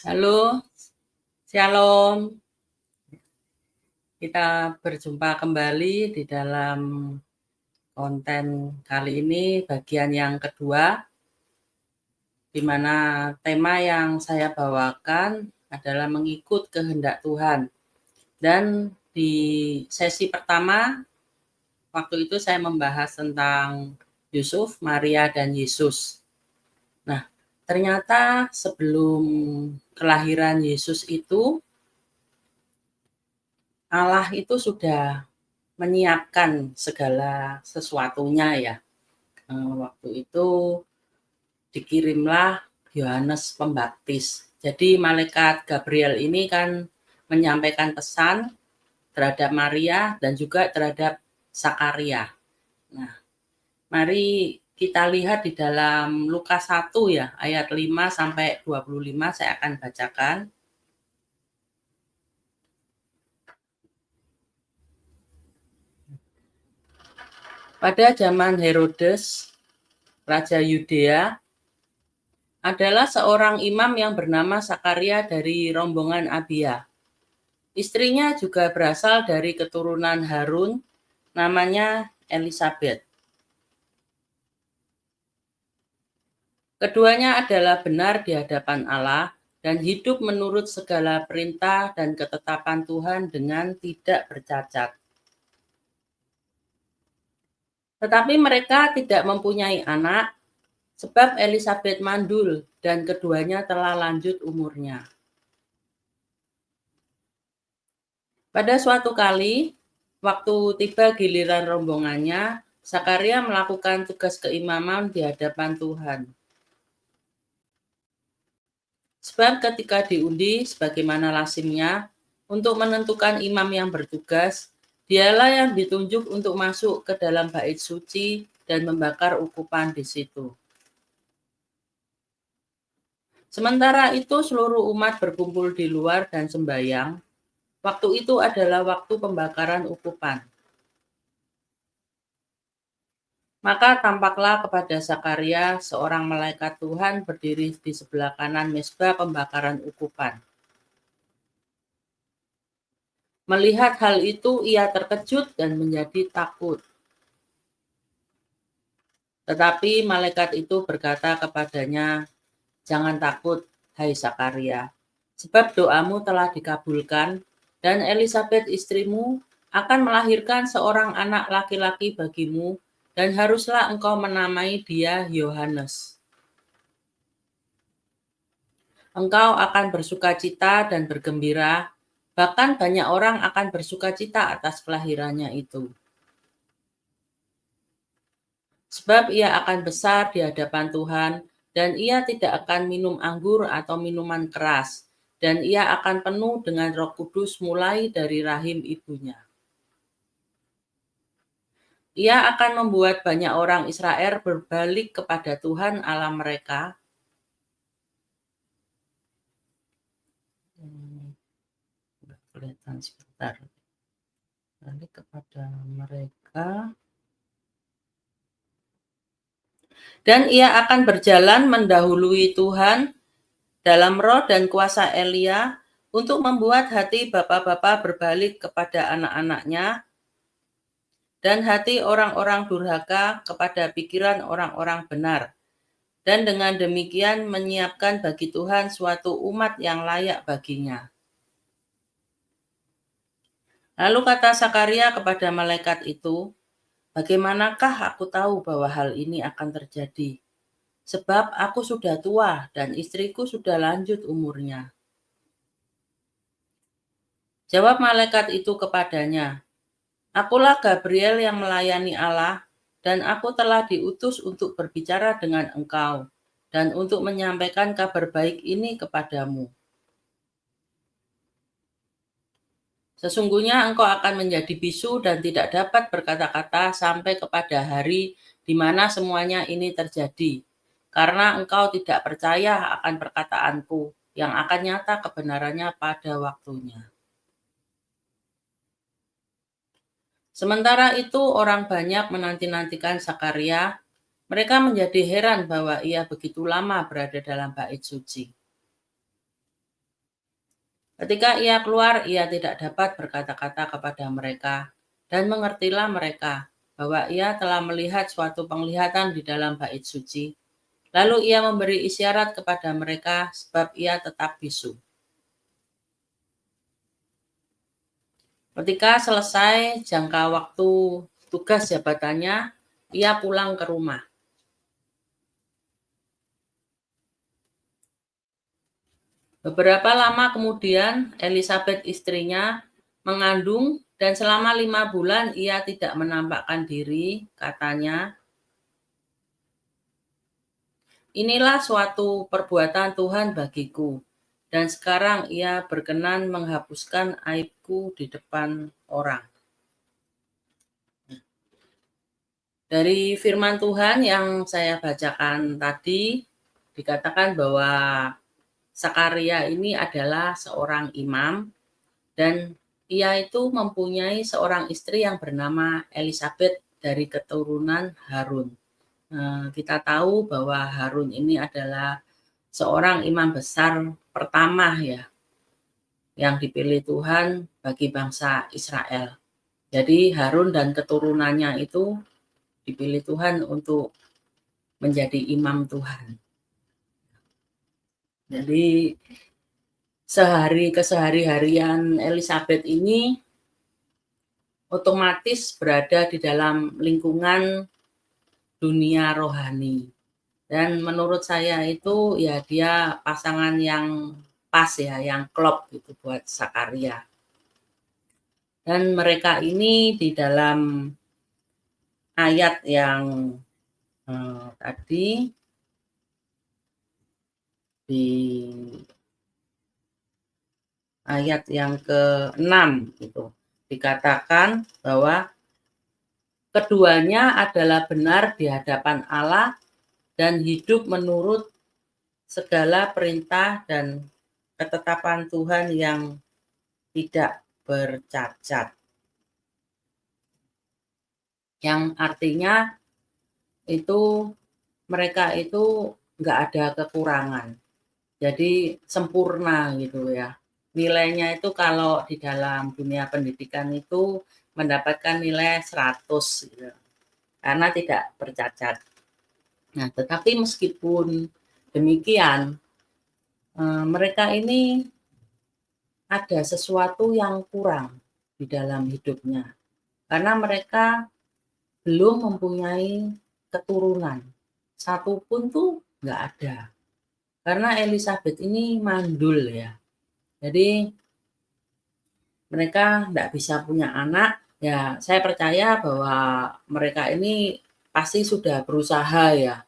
Halo, Shalom. Kita berjumpa kembali di dalam konten kali ini, bagian yang kedua, di mana tema yang saya bawakan adalah mengikut kehendak Tuhan. Dan di sesi pertama, waktu itu saya membahas tentang Yusuf, Maria, dan Yesus. Nah, ternyata sebelum kelahiran Yesus itu, Allah itu sudah menyiapkan segala sesuatunya ya. Waktu itu dikirimlah Yohanes Pembaptis. Jadi malaikat Gabriel ini kan menyampaikan pesan terhadap Maria dan juga terhadap Zakaria. Nah, mari kita lihat di dalam Lukas 1 ya, ayat 5 sampai 25 saya akan bacakan. Pada zaman Herodes, Raja Yudea, adalah seorang imam yang bernama Zakaria dari rombongan Abia. Istrinya juga berasal dari keturunan Harun, namanya Elizabeth. Keduanya adalah benar di hadapan Allah dan hidup menurut segala perintah dan ketetapan Tuhan dengan tidak bercacat. Tetapi mereka tidak mempunyai anak, sebab Elizabeth mandul dan keduanya telah lanjut umurnya. Pada suatu kali, waktu tiba giliran rombongannya, Zakaria melakukan tugas keimaman di hadapan Tuhan. Sebab ketika diundi sebagaimana lazimnya untuk menentukan imam yang bertugas, dialah yang ditunjuk untuk masuk ke dalam bait suci dan membakar ukupan di situ. Sementara itu seluruh umat berkumpul di luar dan sembahyang. Waktu itu adalah waktu pembakaran ukupan. Maka tampaklah kepada Zakaria seorang malaikat Tuhan berdiri di sebelah kanan mezbah pembakaran ukupan. Melihat hal itu, ia terkejut dan menjadi takut. Tetapi malaikat itu berkata kepadanya, "Jangan takut, hai Zakaria, sebab doamu telah dikabulkan, dan Elizabeth istrimu akan melahirkan seorang anak laki-laki bagimu, dan haruslah engkau menamai dia Yohanes. Engkau akan bersukacita dan bergembira, bahkan banyak orang akan bersukacita atas kelahirannya itu. Sebab ia akan besar di hadapan Tuhan, dan ia tidak akan minum anggur atau minuman keras, dan ia akan penuh dengan Roh Kudus mulai dari rahim ibunya. Ia akan membuat banyak orang Israel berbalik kepada Tuhan Allah mereka. Kelihatan sebentar. Balik kepada mereka. Dan ia akan berjalan mendahului Tuhan dalam roh dan kuasa Elia untuk membuat hati bapa-bapa berbalik kepada anak-anaknya dan hati orang-orang durhaka kepada pikiran orang-orang benar. Dan dengan demikian menyiapkan bagi Tuhan suatu umat yang layak baginya. Lalu kata Zakaria kepada malaikat itu, "Bagaimanakah aku tahu bahwa hal ini akan terjadi? Sebab aku sudah tua dan istriku sudah lanjut umurnya." Jawab malaikat itu kepadanya, "Akulah Gabriel yang melayani Allah, dan aku telah diutus untuk berbicara dengan engkau, dan untuk menyampaikan kabar baik ini kepadamu. Sesungguhnya engkau akan menjadi bisu dan tidak dapat berkata-kata sampai kepada hari di mana semuanya ini terjadi, karena engkau tidak percaya akan perkataanku yang akan nyata kebenarannya pada waktunya." Sementara itu orang banyak menanti-nantikan Zakaria. Mereka menjadi heran bahwa ia begitu lama berada dalam bait suci. Ketika ia keluar, ia tidak dapat berkata-kata kepada mereka, dan mengertilah mereka bahwa ia telah melihat suatu penglihatan di dalam bait suci. Lalu ia memberi isyarat kepada mereka sebab ia tetap bisu. Ketika selesai jangka waktu tugas jabatannya, ia pulang ke rumah. Beberapa lama kemudian, Elizabeth istrinya mengandung dan selama 5 bulan ia tidak menampakkan diri, katanya. Inilah suatu perbuatan Tuhan bagiku, dan sekarang ia berkenan menghapuskan aibku di depan orang. Dari firman Tuhan yang saya bacakan tadi, dikatakan bahwa Sakaria ini adalah seorang imam, dan ia itu mempunyai seorang istri yang bernama Elizabeth dari keturunan Harun. Kita tahu bahwa Harun ini adalah seorang imam besar pertama ya, yang dipilih Tuhan bagi bangsa Israel. Jadi Harun dan keturunannya itu dipilih Tuhan untuk menjadi imam Tuhan. Jadi kesehari-harian Elizabeth ini otomatis berada di dalam lingkungan dunia rohani. Dan menurut saya itu ya dia pasangan yang pas ya, yang klop gitu buat Sakaria. Dan mereka ini di dalam ayat yang tadi di ayat yang ke-6 gitu dikatakan bahwa keduanya adalah benar di hadapan Allah dan hidup menurut segala perintah dan ketetapan Tuhan yang tidak bercacat. Yang artinya itu mereka itu nggak ada kekurangan. Jadi sempurna gitu ya. Nilainya itu kalau di dalam dunia pendidikan itu mendapatkan nilai 100 gitu. Karena tidak bercacat. Nah, tetapi meskipun demikian, mereka ini ada sesuatu yang kurang di dalam hidupnya. Karena mereka belum mempunyai keturunan. Satu pun tuh nggak ada. Karena Elizabeth ini mandul ya. Jadi mereka nggak bisa punya anak. Ya, saya percaya bahwa mereka ini pasti sudah berusaha ya.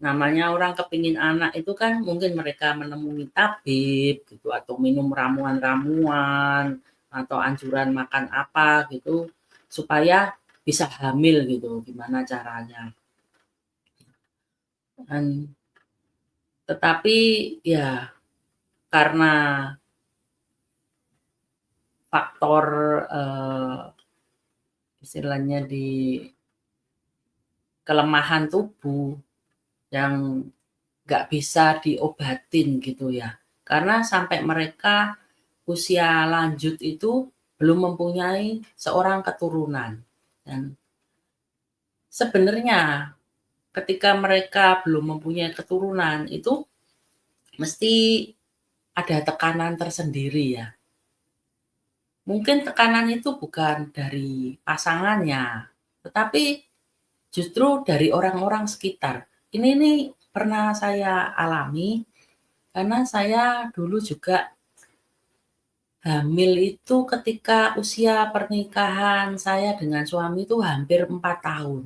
Namanya orang kepingin anak itu kan mungkin mereka menemui tabib gitu atau minum ramuan-ramuan atau anjuran makan apa gitu supaya bisa hamil gitu, gimana caranya. Dan tetapi ya karena faktor istilahnya di kelemahan tubuh yang nggak bisa diobatin gitu ya. Karena sampai mereka usia lanjut itu belum mempunyai seorang keturunan. Dan sebenarnya ketika mereka belum mempunyai keturunan itu mesti ada tekanan tersendiri ya. Mungkin tekanan itu bukan dari pasangannya, tetapi justru dari orang-orang sekitar. Ini nih pernah saya alami karena saya dulu juga hamil itu ketika usia pernikahan saya dengan suami itu hampir 4 tahun.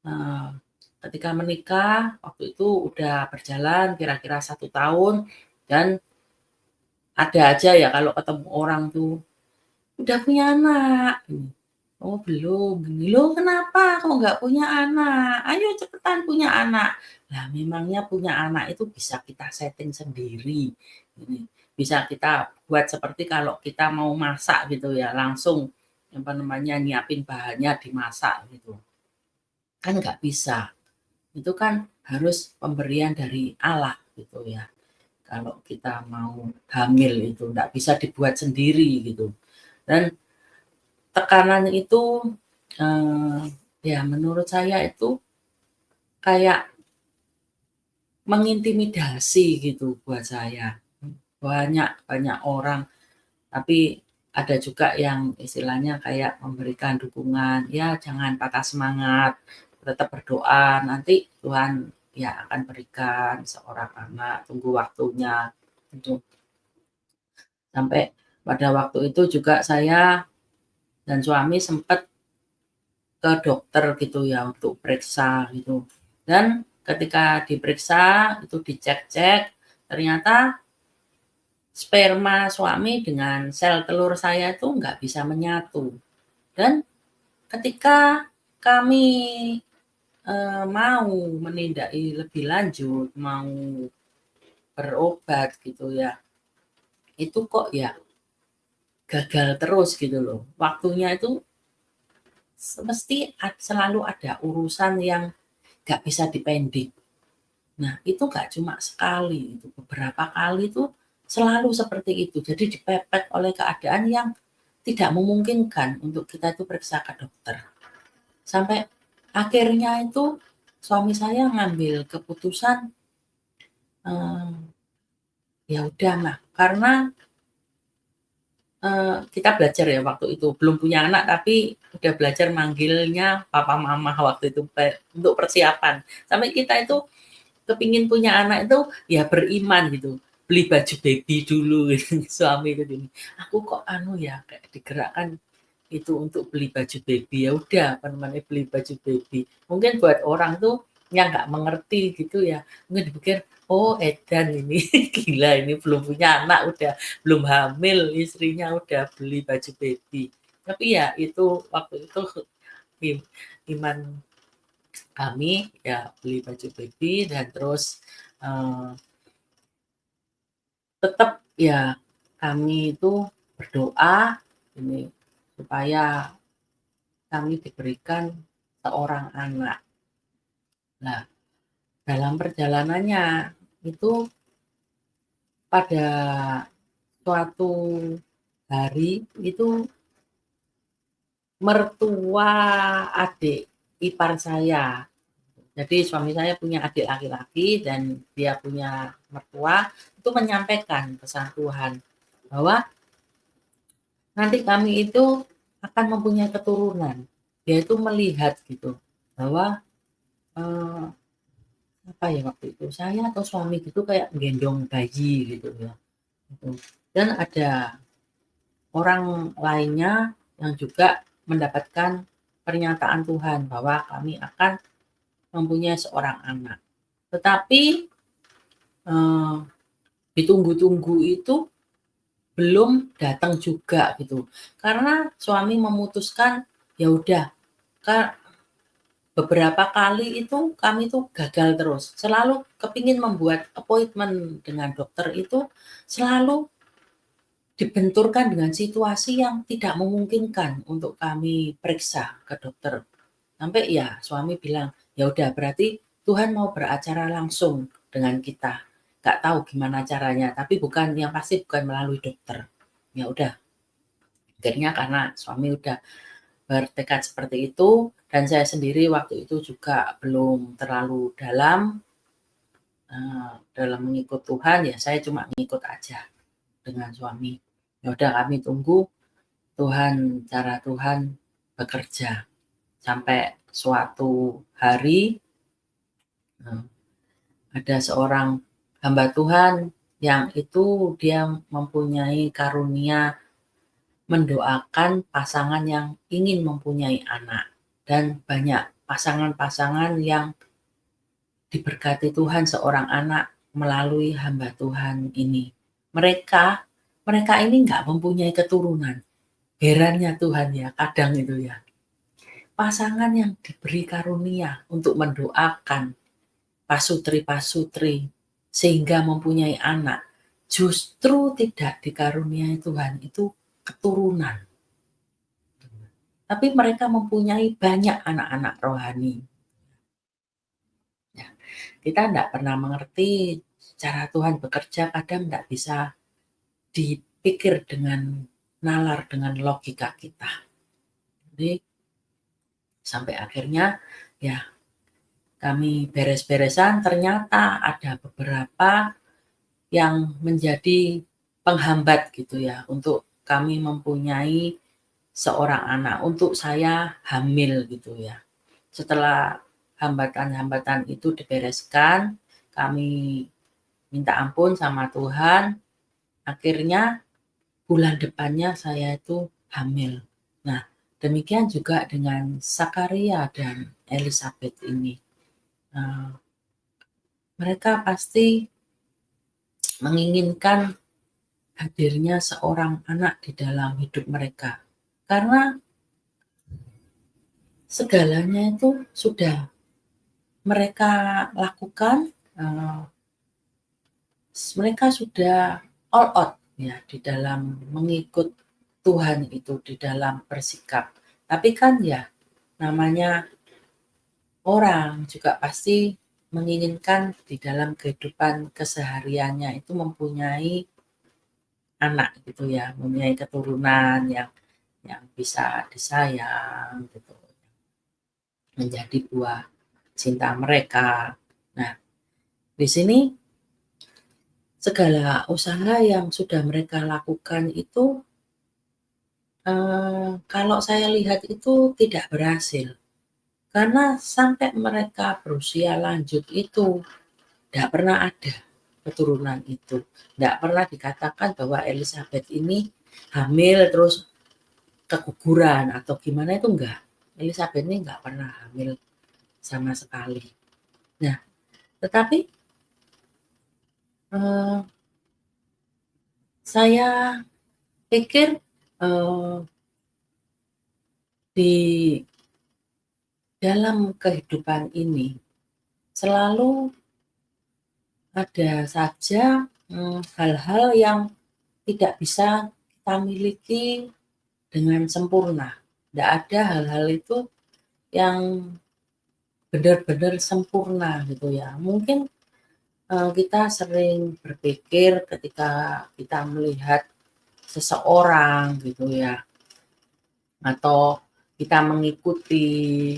Nah, ketika menikah waktu itu udah berjalan kira-kira 1 tahun dan ada aja ya kalau ketemu orang tuh, "Udah punya anak?" "Oh belum." "Loh kenapa kok nggak punya anak? Ayo cepetan punya anak." Lah memangnya punya anak itu bisa kita setting sendiri, bisa kita buat seperti kalau kita mau masak gitu ya, langsung apa namanya, nyiapin bahannya dimasak gitu, kan nggak bisa. Itu kan harus pemberian dari Allah gitu ya. kalau kita mau hamil itu, nggak bisa dibuat sendiri gitu. Dan tekanan itu, eee, ya menurut saya itu kayak mengintimidasi gitu buat saya. Banyak banyak orang, tapi ada juga yang istilahnya kayak memberikan dukungan, "Ya jangan patah semangat, tetap berdoa, nanti Tuhan ya akan berikan seorang anak, tunggu waktunya." Gitu. Sampai pada waktu itu juga saya dan suami sempat ke dokter gitu ya untuk periksa gitu. Dan ketika diperiksa, itu dicek-cek, ternyata sperma suami dengan sel telur saya itu nggak bisa menyatu. Dan ketika kami, mau menindaki lebih lanjut, mau berobat gitu ya, itu kok ya gagal terus gitu loh. Waktunya itu mesti selalu ada urusan yang nggak bisa dipending. Nah, itu nggak cuma sekali, itu beberapa kali itu selalu seperti itu. Jadi dipepet oleh keadaan yang tidak memungkinkan untuk kita itu periksa ke dokter. Sampai akhirnya itu suami saya ngambil keputusan, eee, ya udah mah, karena, kita belajar ya waktu itu, belum punya anak tapi udah belajar manggilnya papa mama waktu itu untuk persiapan. Sampai kita itu kepingin punya anak itu ya beriman gitu, beli baju baby dulu gitu, suami itu gini, "Aku kok anu ya, kayak digerakkan itu untuk beli baju baby, ya udah apa namanya, beli baju baby." Mungkin buat orang tuh yang nggak mengerti gitu ya, mungkin dipikir, "Oh edan ini, gila ini belum punya anak udah belum hamil, istrinya udah beli baju baby." Tapi ya itu waktu itu im iman kami ya beli baju baby dan terus, eee, tetap ya kami itu berdoa ini supaya kami diberikan seorang anak. Nah, dalam perjalanannya itu pada suatu hari itu mertua adik ipar saya, jadi suami saya punya adik laki-laki dan dia punya mertua, itu menyampaikan pesan Tuhan bahwa nanti kami itu akan mempunyai keturunan. Dia itu melihat gitu bahwa, eee, apa ya waktu itu, saya atau suami gitu kayak gendong bayi gitu ya, gitu. Dan ada orang lainnya yang juga mendapatkan pernyataan Tuhan bahwa kami akan mempunyai seorang anak. Tetapi, eee, ditunggu-tunggu itu belum datang juga gitu. Karena suami memutuskan, ya udah, Kak, beberapa kali itu kami tuh gagal terus. Selalu kepingin membuat appointment dengan dokter itu selalu dibenturkan dengan situasi yang tidak memungkinkan untuk kami periksa ke dokter. Sampai ya suami bilang, "Ya udah berarti Tuhan mau beracara langsung dengan kita. Nggak tahu gimana caranya, tapi bukan yang pasti bukan melalui dokter." Ya udah, akhirnya karena suami udah bertekad seperti itu dan saya sendiri waktu itu juga belum terlalu dalam, dalam mengikut Tuhan, ya saya cuma ngikut aja dengan suami. Ya udah kami tunggu cara Tuhan bekerja. Sampai suatu hari, eee, ada seorang hamba Tuhan yang itu dia mempunyai karunia mendoakan pasangan yang ingin mempunyai anak, dan banyak pasangan-pasangan yang diberkati Tuhan seorang anak melalui hamba Tuhan ini. Mereka mereka ini nggak mempunyai keturunan, herannya Tuhan ya, kadang itu ya. Pasangan yang diberi karunia untuk mendoakan pasutri-pasutri sehingga mempunyai anak, justru tidak dikaruniai Tuhan itu keturunan. Tapi mereka mempunyai banyak anak-anak rohani. Ya, kita ndak pernah mengerti cara Tuhan bekerja kadang nggak bisa dipikir dengan nalar, dengan logika kita. Jadi sampai akhirnya ya kami beres-beresan, ternyata ada beberapa yang menjadi penghambat gitu ya untuk kami mempunyai seorang anak, untuk saya hamil gitu ya. Setelah hambatan-hambatan itu dibereskan, kami minta ampun sama Tuhan, akhirnya bulan depannya saya itu hamil. Nah, demikian juga dengan Zakaria dan Elizabeth ini. Mereka pasti menginginkan hadirnya seorang anak di dalam hidup mereka. Karena segalanya itu sudah mereka lakukan, mereka sudah all out ya di dalam mengikut Tuhan itu, di dalam bersikap. Tapi kan ya namanya orang juga pasti menginginkan di dalam kehidupan kesehariannya itu mempunyai anak gitu ya, mempunyai keturunan yang bisa disayang gitu, menjadi buah cinta mereka. Nah, di sini segala usaha yang sudah mereka lakukan itu kalau saya lihat itu tidak berhasil. Karena sampai mereka berusia lanjut itu tidak pernah ada keturunan itu. Tidak pernah dikatakan bahwa Elizabeth ini hamil terus keguguran atau gimana, itu enggak. Elizabeth ini enggak pernah hamil sama sekali. Nah, tetapi saya pikir di dalam kehidupan ini selalu ada saja hal-hal yang tidak bisa kita miliki dengan sempurna. Tidak ada hal-hal itu yang benar-benar sempurna gitu ya. Mungkin kita sering berpikir ketika kita melihat seseorang gitu ya, atau kita mengikuti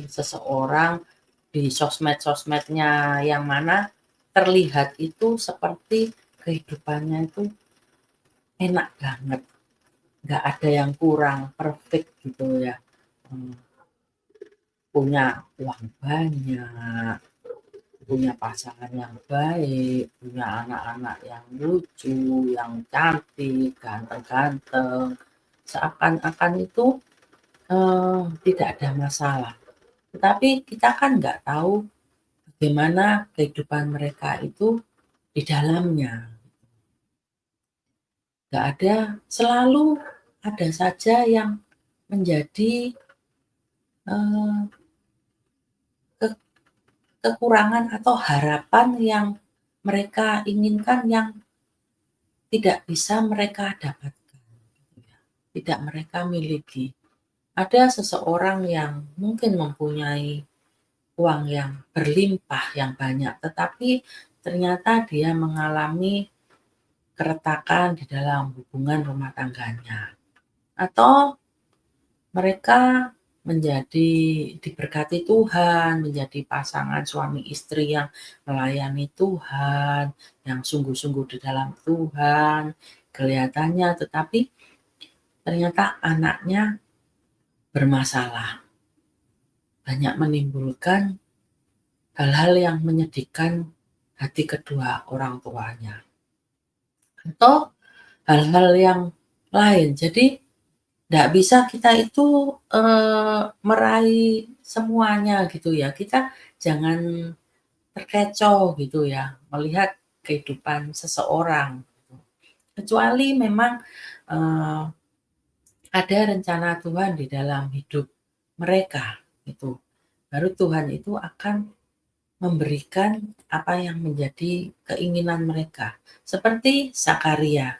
seseorang di sosmed-sosmednya yang mana terlihat itu seperti kehidupannya itu enak banget, nggak ada yang kurang, perfect gitu ya. Punya uang banyak, punya pasangan yang baik, punya anak-anak yang lucu, yang cantik, ganteng-ganteng, seakan-akan itu tidak ada masalah. Tetapi kita kan nggak tahu bagaimana kehidupan mereka itu di dalamnya. Nggak ada, selalu ada saja yang menjadi kekurangan atau harapan yang mereka inginkan yang tidak bisa mereka dapatkan, tidak mereka miliki. Ada seseorang yang mungkin mempunyai uang yang berlimpah, yang banyak, tetapi ternyata dia mengalami keretakan di dalam hubungan rumah tangganya. Atau mereka menjadi diberkati Tuhan, menjadi pasangan suami istri yang melayani Tuhan, yang sungguh-sungguh di dalam Tuhan, kelihatannya, tetapi ternyata anaknya bermasalah. Banyak menimbulkan hal-hal yang menyedihkan hati kedua orang tuanya. Atau hal-hal yang lain. Jadi nggak bisa kita itu meraih semuanya gitu ya. Kita jangan terkecoh gitu ya melihat kehidupan seseorang. Kecuali memang ada rencana Tuhan di dalam hidup mereka itu. Baru Tuhan itu akan memberikan apa yang menjadi keinginan mereka. Seperti Zakaria.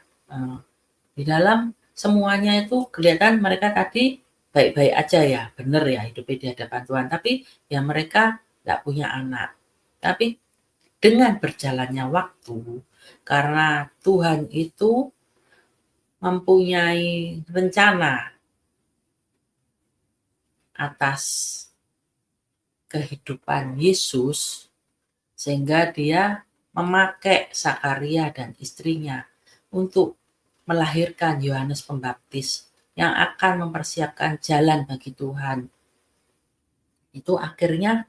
Di dalam semuanya itu kelihatan mereka tadi baik-baik aja ya, benar ya hidupnya di hadapan Tuhan. Tapi ya mereka nggak punya anak. Tapi dengan berjalannya waktu, karena Tuhan itu mempunyai rencana atas kehidupan Yesus, sehingga dia memakai Zakaria dan istrinya untuk melahirkan Yohanes Pembaptis yang akan mempersiapkan jalan bagi Tuhan. Itu akhirnya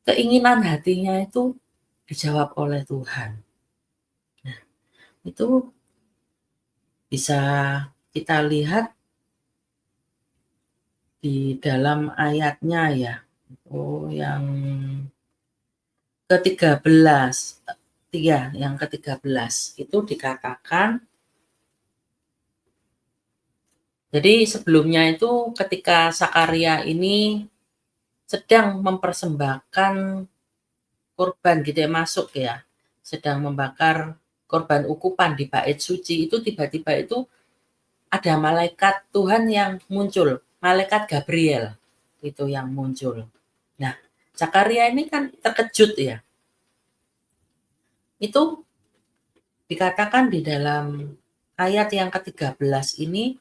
keinginan hatinya itu dijawab oleh Tuhan. Nah, itu bisa kita lihat di dalam ayatnya ya. Yang ke-13. Ya, yang ke-13 itu dikatakan, jadi sebelumnya itu ketika Zakaria ini sedang mempersembahkan korban gitu ya, masuk ya, sedang membakar korban ukupan di bait suci, itu tiba-tiba itu ada malaikat Tuhan yang muncul, malaikat Gabriel itu yang muncul. Nah, Zakaria ini kan terkejut ya. Itu dikatakan di dalam ayat yang ke-13 ini,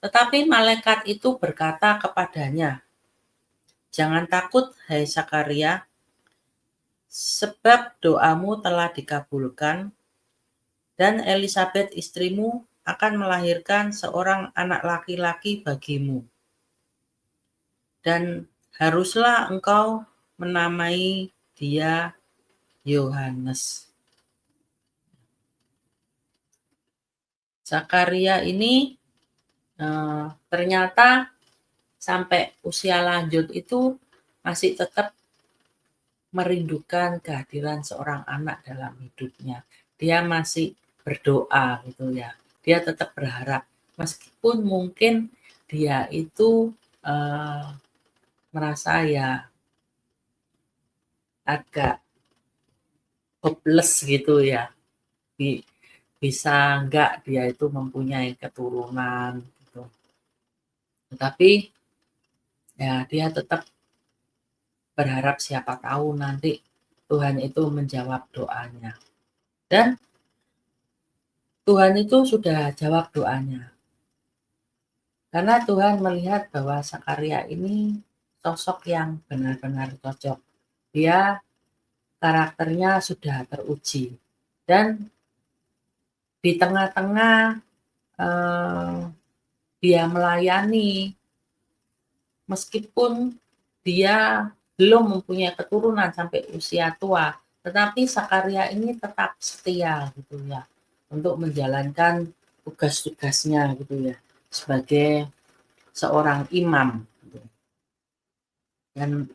tetapi malaikat itu berkata kepadanya, "Jangan takut, hai Zakaria, sebab doamu telah dikabulkan, dan Elisabet istrimu akan melahirkan seorang anak laki-laki bagimu. Dan haruslah engkau menamai dia Yohanes." Zakaria ini ternyata sampai usia lanjut itu masih tetap merindukan kehadiran seorang anak dalam hidupnya. Dia masih berdoa gitu ya. Dia tetap berharap meskipun mungkin dia itu merasa ya agak hopeless gitu ya. Bisa enggak dia itu mempunyai keturunan gitu. Tetapi ya dia tetap berharap siapa tahu nanti Tuhan itu menjawab doanya. Dan Tuhan itu sudah jawab doanya. Karena Tuhan melihat bahwa Zakaria ini sosok yang benar-benar cocok. Dia karakternya sudah teruji. Dan di tengah-tengah dia melayani, meskipun dia belum mempunyai keturunan sampai usia tua, tetapi Zakaria ini tetap setia gitu ya untuk menjalankan tugas-tugasnya gitu ya sebagai seorang imam gitu. Dan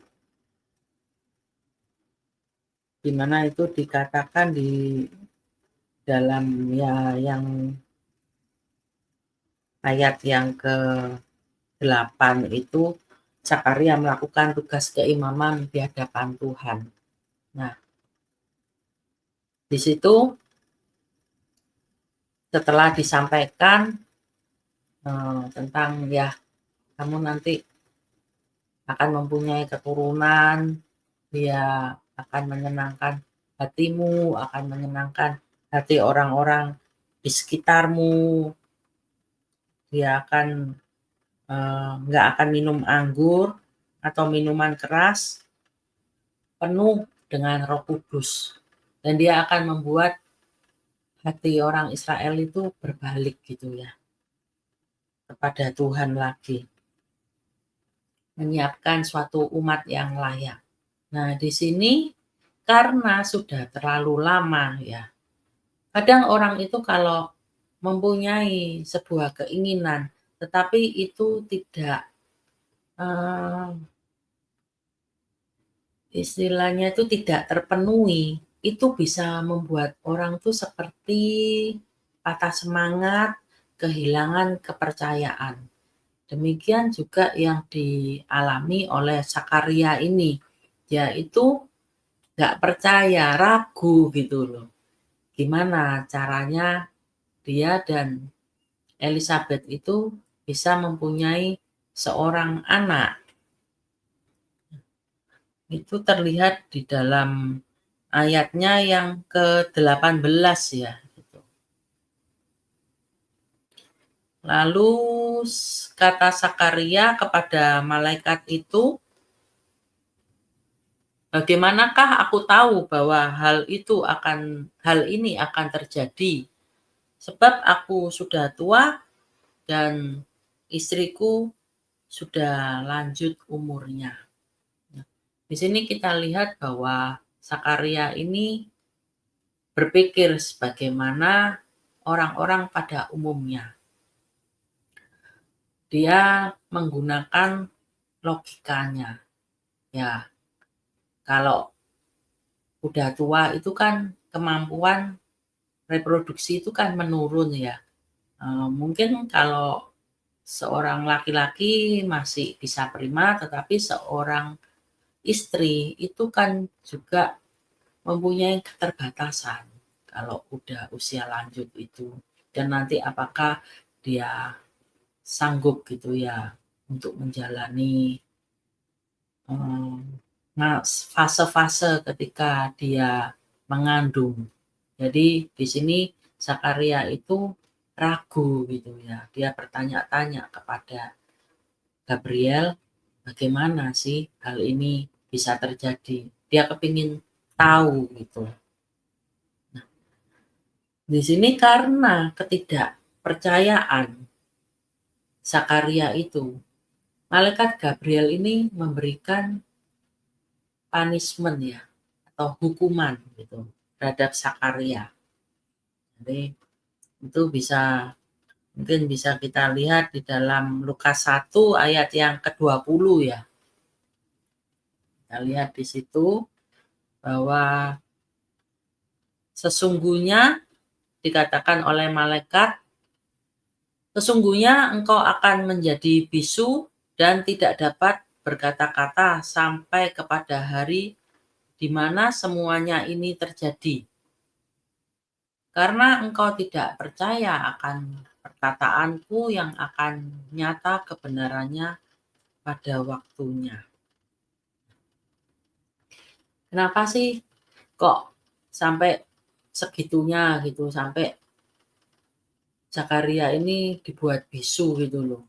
dimana itu dikatakan di dalam ya yang ayat yang ke-8 itu Zakaria melakukan tugas keimaman di hadapan Tuhan. Nah, di situ setelah disampaikan tentang ya kamu nanti akan mempunyai keturunan, dia akan menyenangkan hatimu, akan menyenangkan hati orang-orang di sekitarmu, dia akan nggak akan minum anggur atau minuman keras, penuh dengan Roh Kudus, dan dia akan membuat hati orang Israel itu berbalik gitu ya kepada Tuhan lagi, menyiapkan suatu umat yang layak. Nah, di sini karena sudah terlalu lama ya, kadang orang itu kalau mempunyai sebuah keinginan tetapi itu tidak istilahnya itu tidak terpenuhi, itu bisa membuat orang tuh seperti patah semangat, kehilangan kepercayaan. Demikian juga yang dialami oleh Zakaria ini. Dia itu nggak percaya, ragu gitu loh. Gimana caranya dia dan Elisabet itu bisa mempunyai seorang anak. Itu terlihat di dalam ayatnya yang ke-18 ya, gitu. Lalu kata Sakaria kepada malaikat itu, "Bagaimanakah aku tahu bahwa hal ini akan terjadi? Sebab aku sudah tua dan istriku sudah lanjut umurnya." Nah, di sini kita lihat bahwa Sakaria ini berpikir sebagaimana orang-orang pada umumnya. Dia menggunakan logikanya. Ya, kalau udah tua itu kan kemampuan reproduksi itu kan menurun ya. Mungkin kalau seorang laki-laki masih bisa prima, tetapi seorang istri itu kan juga mempunyai keterbatasan kalau udah usia lanjut itu. Dan nanti apakah dia sanggup gitu ya untuk menjalani fase-fase ketika dia mengandung. Jadi di sini Zakaria itu ragu gitu ya. Dia bertanya-tanya kepada Gabriel, bagaimana sih hal ini bisa terjadi? Dia kepingin tahu gitu. Nah, di sini karena ketidakpercayaan Zakaria itu, malaikat Gabriel ini memberikan punishment ya, atau hukuman gitu terhadap Zakaria. Jadi itu mungkin bisa kita lihat di dalam Lukas 1 ayat yang ke-20 ya. Kita lihat di situ bahwa sesungguhnya dikatakan oleh malaikat, sesungguhnya engkau akan menjadi bisu dan tidak dapat berkata-kata sampai kepada hari di mana semuanya ini terjadi. Karena engkau tidak percaya akan perkataanku yang akan nyata kebenarannya pada waktunya. Kenapa sih kok sampai segitunya gitu, sampai Zakaria ini dibuat bisu gitu loh.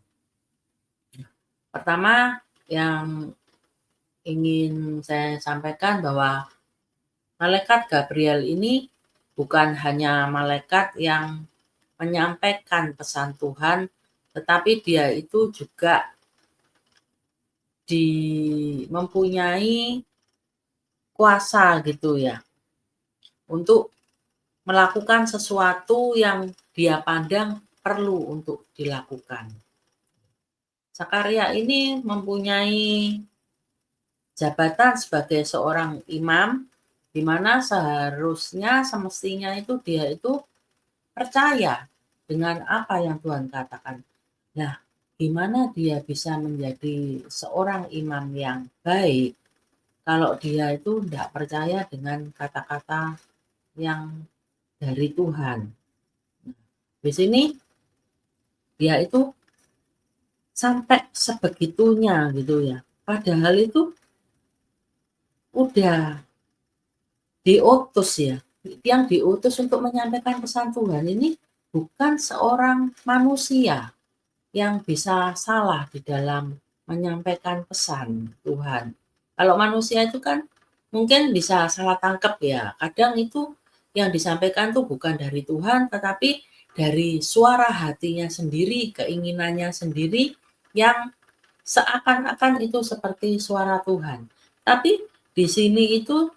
Pertama yang ingin saya sampaikan bahwa malaikat Gabriel ini bukan hanya malaikat yang menyampaikan pesan Tuhan, tetapi dia itu juga mempunyai kuasa gitu ya, untuk melakukan sesuatu yang dia pandang perlu untuk dilakukan. Zakaria ini mempunyai jabatan sebagai seorang imam, di mana seharusnya semestinya itu dia itu percaya dengan apa yang Tuhan katakan. Nah, gimana dia bisa menjadi seorang imam yang baik kalau dia itu tidak percaya dengan kata-kata yang dari Tuhan. Di sini dia itu sampai sebegitunya gitu ya. Padahal itu udah diutus ya. Yang diutus untuk menyampaikan pesan Tuhan ini bukan seorang manusia yang bisa salah di dalam menyampaikan pesan Tuhan. Kalau manusia itu kan mungkin bisa salah tangkap ya. Kadang itu yang disampaikan tuh bukan dari Tuhan, tetapi dari suara hatinya sendiri, keinginannya sendiri yang seakan-akan itu seperti suara Tuhan. Tapi di sini itu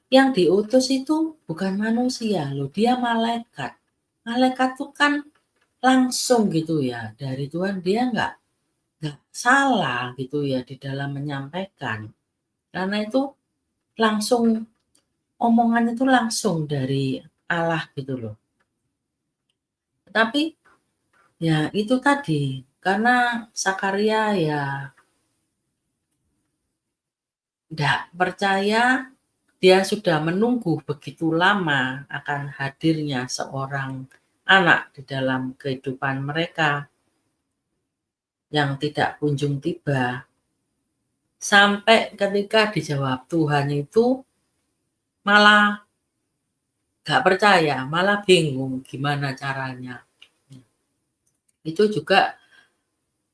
yang diutus itu bukan manusia loh, dia malaikat. Malaikat itu kan langsung gitu ya dari Tuhan, dia nggak salah gitu ya di dalam menyampaikan. Karena itu langsung omongan itu langsung dari Allah gitu loh. Tapi ya itu tadi, karena Sakaria ya nggak percaya, dia sudah menunggu begitu lama akan hadirnya seorang anak di dalam kehidupan mereka yang tidak kunjung tiba. Sampai ketika dijawab Tuhan itu, malah nggak percaya, malah bingung gimana caranya. Itu juga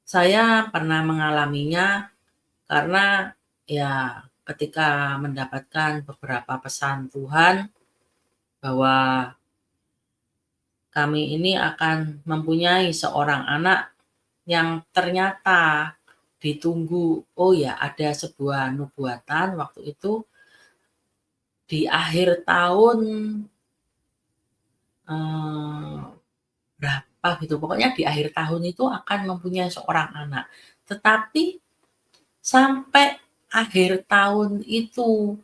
saya pernah mengalaminya karena ya ketika mendapatkan beberapa pesan Tuhan bahwa kami ini akan mempunyai seorang anak yang ternyata ditunggu. Oh ya, ada sebuah nubuatan waktu itu di akhir tahun, eee, berapa gitu, pokoknya di akhir tahun itu akan mempunyai seorang anak. Tetapi sampai akhir tahun itu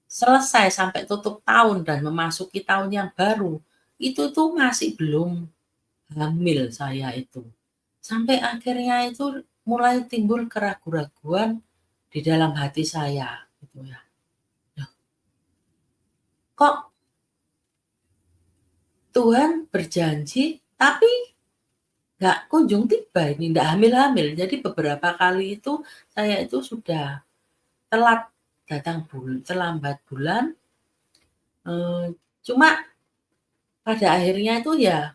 selesai, sampai tutup tahun dan memasuki tahun yang baru, itu tuh masih belum hamil saya itu. Sampai akhirnya itu mulai timbul keraguan-raguan di dalam hati saya, gitu ya. Loh, kok Tuhan berjanji, tapi nggak kunjung tiba ini, nggak hamil-hamil. Jadi beberapa kali itu saya itu sudah telat terlambat bulan, cuma pada akhirnya itu ya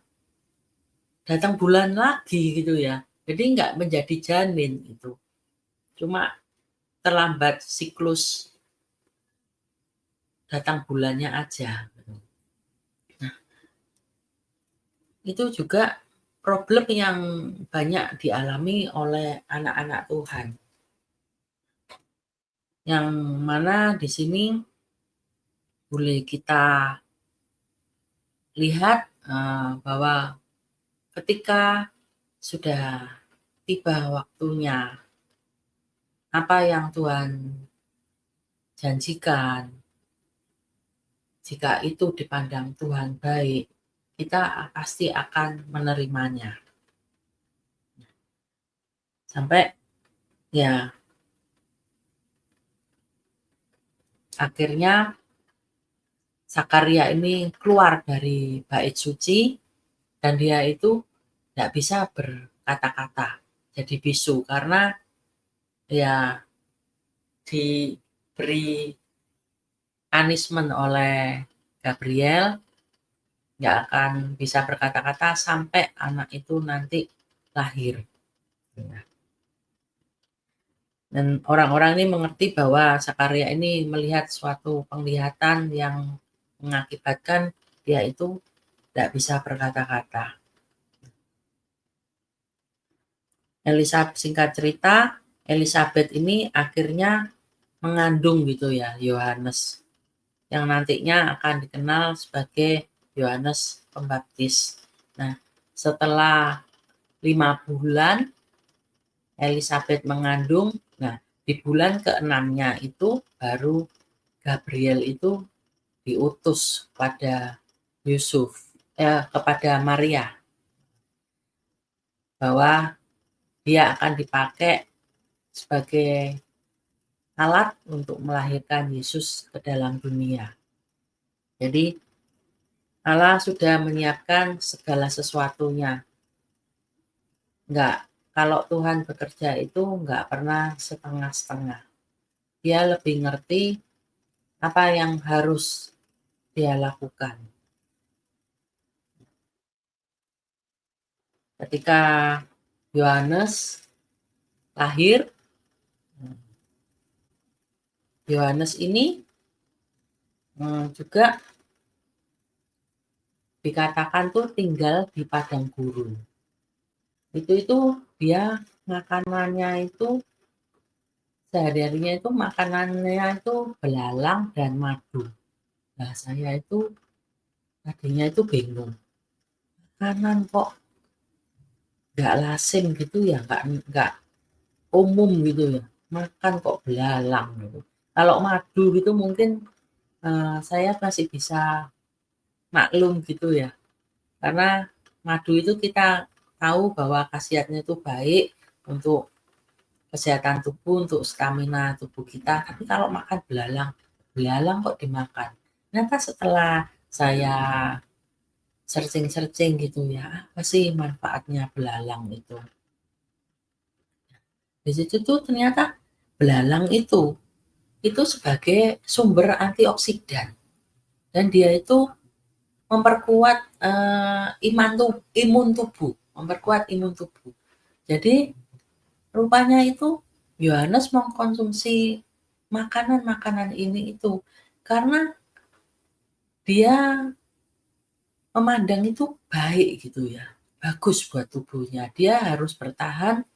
datang bulan lagi gitu ya. Jadi nggak menjadi janin itu. Cuma terlambat siklus datang bulannya aja. Nah, itu juga problem yang banyak dialami oleh anak-anak Tuhan. Yang mana di sini boleh kita lihat bahwa ketika sudah tiba waktunya, apa yang Tuhan janjikan, jika itu dipandang Tuhan baik, kita pasti akan menerimanya. Sampai ya akhirnya Zakaria ini keluar dari bait suci dan dia itu tidak bisa berkata-kata, jadi bisu karena ya diberi punishment oleh Gabriel, nggak akan bisa berkata-kata sampai anak itu nanti lahir. Dan orang-orang ini mengerti bahwa Zakaria ini melihat suatu penglihatan yang mengakibatkan dia itu tidak bisa berkata-kata. Singkat cerita, Elizabeth ini akhirnya mengandung gitu ya Yohanes, yang nantinya akan dikenal sebagai Yohanes Pembaptis. Nah, setelah 5 bulan Elizabeth mengandung, nah di bulan ke-6-nya itu baru Gabriel itu diutus pada kepada Maria bahwa dia akan dipakai sebagai alat untuk melahirkan Yesus ke dalam dunia. Jadi Allah sudah menyiapkan segala sesuatunya. Kalau Tuhan bekerja itu enggak pernah setengah-setengah. Dia lebih ngerti apa yang harus dia lakukan. Ketika Yohanes lahir, Yohanes ini juga dikatakan tuh tinggal di padang gurun. Itu dia makanannya itu sehari-harinya itu makanannya itu belalang dan madu. Nah, saya itu tadinya itu bingung. Makanan kok nggak lazim gitu ya, nggak umum gitu ya. Makan kok belalang gitu. Kalau madu gitu mungkin saya masih bisa maklum gitu ya. Karena madu itu kita tahu bahwa khasiatnya itu baik untuk kesehatan tubuh, untuk stamina tubuh kita. Tapi kalau makan belalang, belalang kok dimakan. Ternyata setelah saya searching-searching gitu ya, apa sih manfaatnya belalang itu? Di situ tuh ternyata belalang itu itu sebagai sumber antioksidan dan dia itu memperkuat imun tubuh, memperkuat imun tubuh. Jadi rupanya itu Yohanes mengkonsumsi makanan-makanan ini itu karena dia memandang itu baik gitu ya, bagus buat tubuhnya. Dia harus bertahan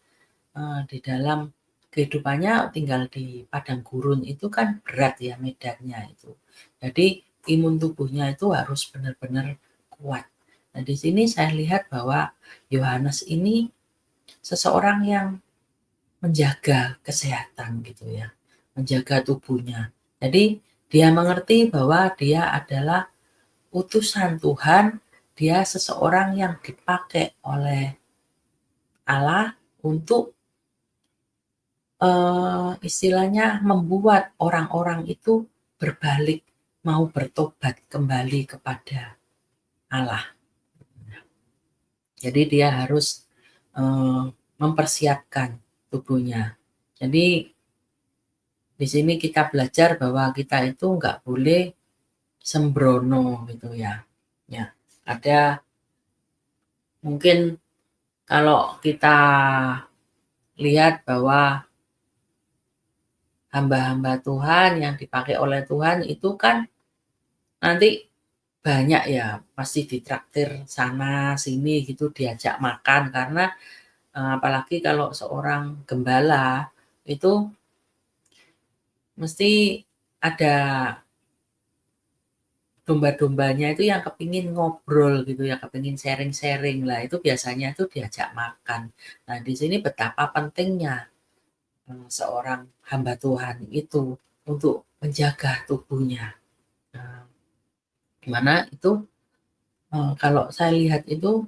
di dalam kehidupannya tinggal di padang gurun itu kan berat ya medannya itu. Jadi imun tubuhnya itu harus benar-benar kuat. Nah, di sini saya lihat bahwa Yohanes ini seseorang yang menjaga kesehatan gitu ya, menjaga tubuhnya. Jadi dia mengerti bahwa dia adalah utusan Tuhan, dia seseorang yang dipakai oleh Allah untuk istilahnya membuat orang-orang itu berbalik, mau bertobat kembali kepada Allah. Jadi dia harus mempersiapkan tubuhnya. Jadi di sini kita belajar bahwa kita itu nggak boleh sembrono gitu ya. Ya, ada mungkin kalau kita lihat bahwa hamba-hamba Tuhan yang dipakai oleh Tuhan itu kan nanti banyak ya, pasti ditraktir sana sini gitu, diajak makan karena apalagi kalau seorang gembala itu mesti ada domba-dombanya itu yang kepingin ngobrol gitu ya, kepingin sharing-sharing lah, itu biasanya tuh diajak makan. Nah, di sini betapa pentingnya seorang hamba Tuhan itu untuk menjaga tubuhnya. Nah, dimana itu kalau saya lihat itu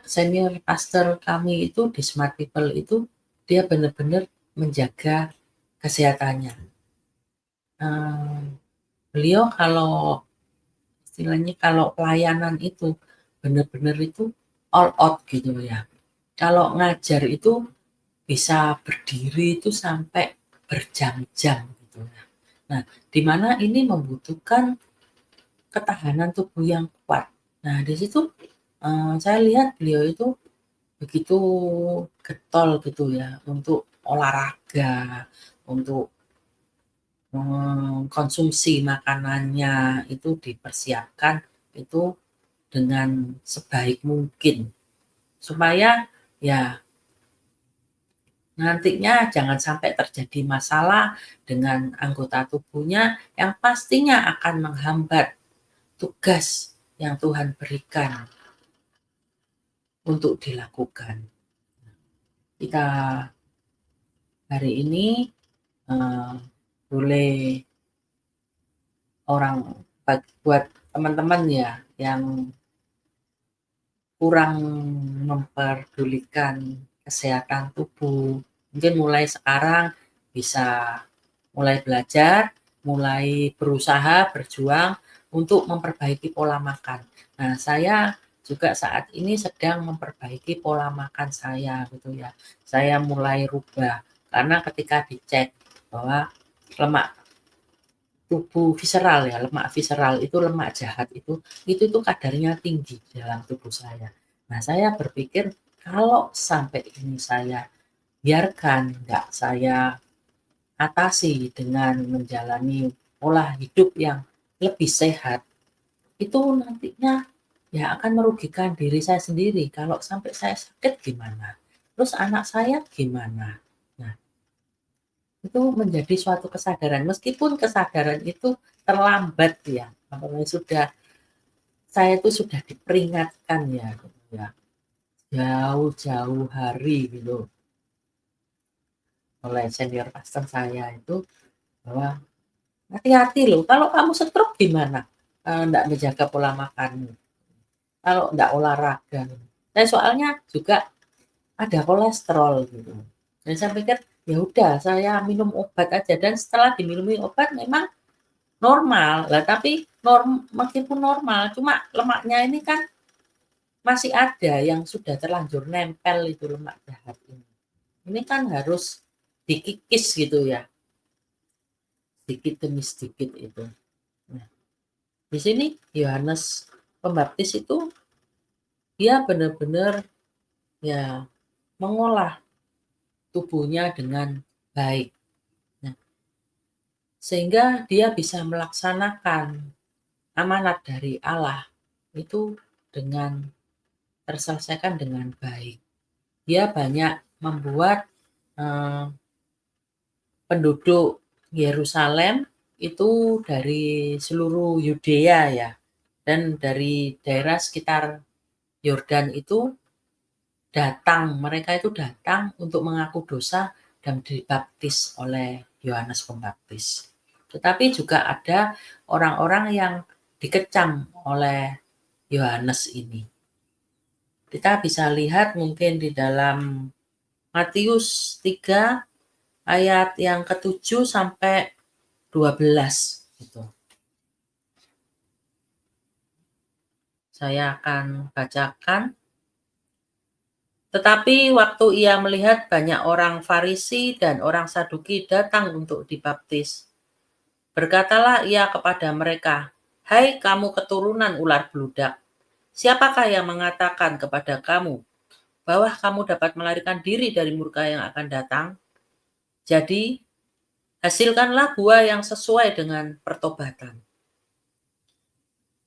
senior pastor kami itu di Smart People itu dia benar-benar menjaga kesehatannya. Beliau kalau istilahnya kalau pelayanan itu benar-benar itu all out gitu ya. Kalau ngajar itu bisa berdiri itu sampai berjam-jam gitu. Nah, di mana ini membutuhkan ketahanan tubuh yang kuat. Nah, di situ saya lihat beliau itu begitu getol gitu ya untuk olahraga, untuk konsumsi makanannya itu dipersiapkan itu dengan sebaik mungkin supaya ya nantinya jangan sampai terjadi masalah dengan anggota tubuhnya yang pastinya akan menghambat tugas yang Tuhan berikan untuk dilakukan. Kita hari ini boleh orang buat teman-teman ya yang kurang memperdulikan kesehatan tubuh. Mungkin mulai sekarang bisa mulai belajar, mulai berusaha, berjuang untuk memperbaiki pola makan. Nah, saya juga saat ini sedang memperbaiki pola makan saya gitu ya. Saya mulai rubah karena ketika dicek bahwa lemak tubuh visceral ya, lemak visceral itu lemak jahat itu tuh kadarnya tinggi dalam tubuh saya. Nah, saya berpikir kalau sampai ini saya biarkan, nggak saya atasi dengan menjalani pola hidup yang lebih sehat, itu nantinya ya akan merugikan diri saya sendiri. Kalau sampai saya sakit gimana? Terus anak saya gimana? Nah, itu menjadi suatu kesadaran. Meskipun kesadaran itu terlambat ya, apalagi saya itu sudah diperingatkan ya, gitu ya, jauh-jauh hari gitu oleh senior pastor saya itu bahwa hati-hati loh, kalau kamu stroke gimana? Enggak menjaga pola makan, kalau enggak olahraga. Saya soalnya juga ada kolesterol gitu. Dan saya pikir ya udah saya minum obat aja dan setelah diminumi obat memang normal lah, tapi meskipun normal cuma lemaknya ini kan masih ada yang sudah terlanjur nempel itu lemak jahat ini. Ini kan harus dikikis gitu ya, sedikit demi sedikit itu. Nah, di sini Yohanes Pembaptis itu dia benar-benar ya mengolah tubuhnya dengan baik. Nah, sehingga dia bisa melaksanakan amanat dari Allah itu dengan terselesaikan dengan baik. Dia banyak membuat eh, penduduk Yerusalem itu dari seluruh Yudea ya, dan dari daerah sekitar Yordan itu mereka itu datang untuk mengaku dosa dan dibaptis oleh Yohanes Pembaptis. Tetapi juga ada orang-orang yang dikecam oleh Yohanes ini. Kita bisa lihat mungkin di dalam Matius 3 ayat yang ke-7 sampai 12 gitu. Saya akan bacakan. Tetapi waktu ia melihat banyak orang Farisi dan orang Saduki datang untuk dibaptis, berkatalah ia kepada mereka, "Hai kamu keturunan ular beludak, siapakah yang mengatakan kepada kamu bahwa kamu dapat melarikan diri dari murka yang akan datang? Jadi, hasilkanlah buah yang sesuai dengan pertobatan.